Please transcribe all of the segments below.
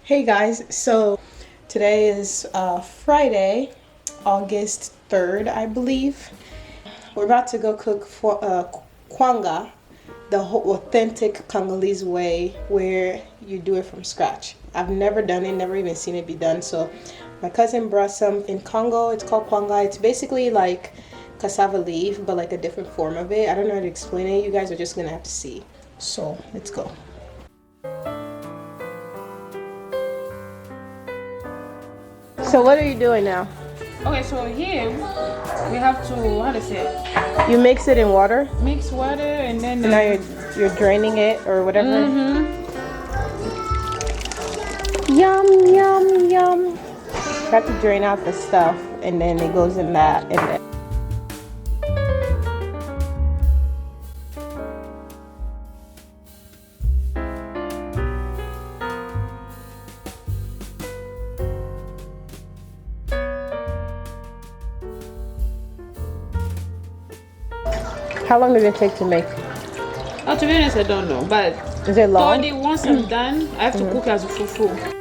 Hey guys, so today is Friday, August 3rd, I believe. We're about to go cook for kwanga, the authentic Congolese way where you do it from scratch. I've never done it, never even seen it be done. So my cousin brought some in Congo. It's called kwanga. It's basically like cassava leaf, but like a different form of it. I don't know how to explain it. You guys are just gonna have to see. So let's go. So what are you doing now? Okay, so here we have to, how to say it? You mix it in water? Mix water and then... And now you're draining it or whatever? Yum, yum, yum. You have to drain out the stuff and then it goes in that. And then how long does it take to make? Oh, to be honest, I don't know. But is it long? Once I'm done, I have to cook as a fufu.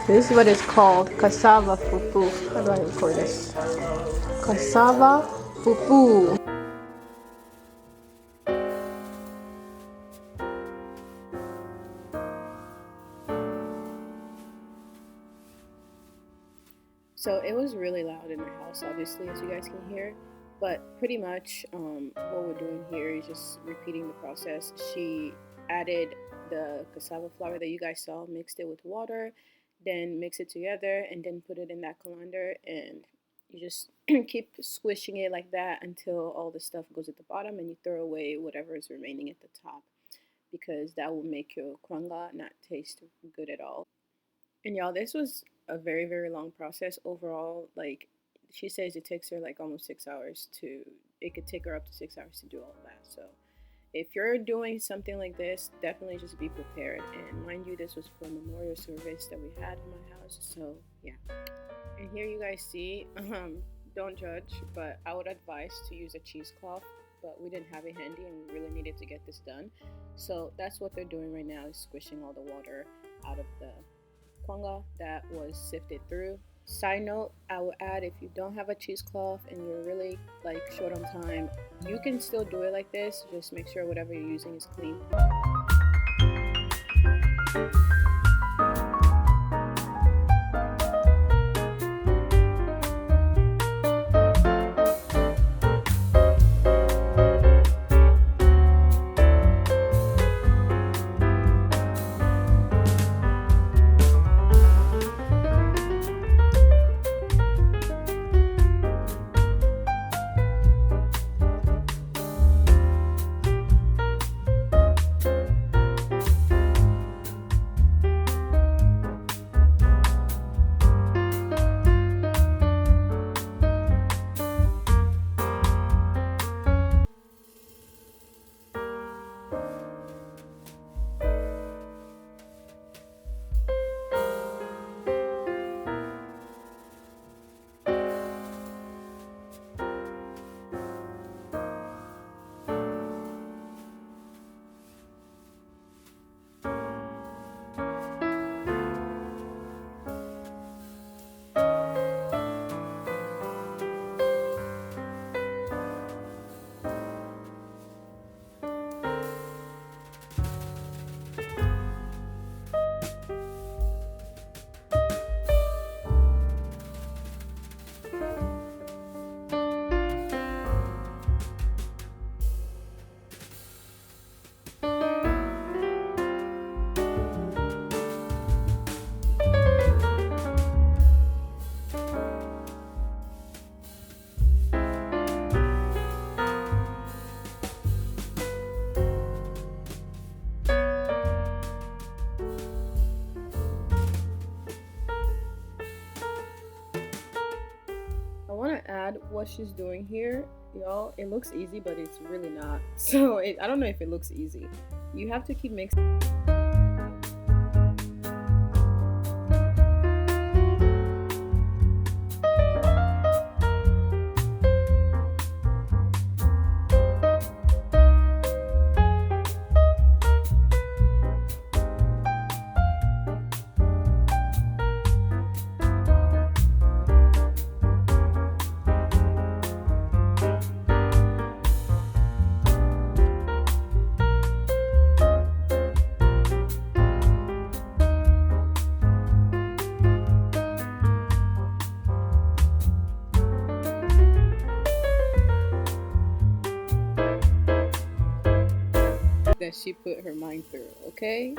This is what it's called, cassava fufu. How do I record this? Cassava fufu. So it was really loud in the house, obviously, as you guys can hear. But pretty much what we're doing here is just repeating the process. She added the cassava flour that you guys saw, mixed it with water, then mix it together and then put it in that colander, and you just keep squishing it like that until all the stuff goes at the bottom, and you throw away whatever is remaining at the top, because that will make your kwanga not taste good at all. And y'all, this was a very, very long process overall. Like, she says it takes her like almost 6 hours to, it could take her up to 6 hours to do all of that. So if you're doing something like this, definitely just be prepared. And mind you, this was for a memorial service that we had in my house. So yeah. And here you guys see, don't judge, but I would advise to use a cheesecloth. But we didn't have it handy and we really needed to get this done. So that's what they're doing right now, is squishing all the water out of the kwanga that was sifted through. Side note, I will add, if you don't have a cheesecloth and you're really like short on time, you can still do it like this. Just make sure whatever you're using is clean. want to add what she's doing here, y'all. It looks easy, but it's really not. So I don't know if it looks easy. You have to keep mixing. That she put her mind through, okay?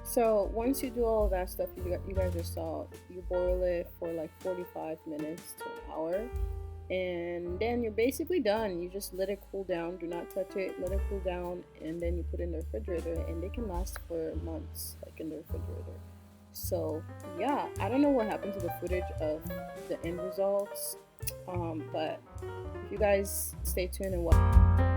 So once you do all of that stuff, you guys just saw, you boil it for like 45 minutes to an hour, and then you're basically done. You just let it cool down. Do not touch it. Let it cool down, and then you put it in the refrigerator, and they can last for months, like in the refrigerator. So yeah, I don't know what happened to the footage of the end results, but if you guys stay tuned and watch.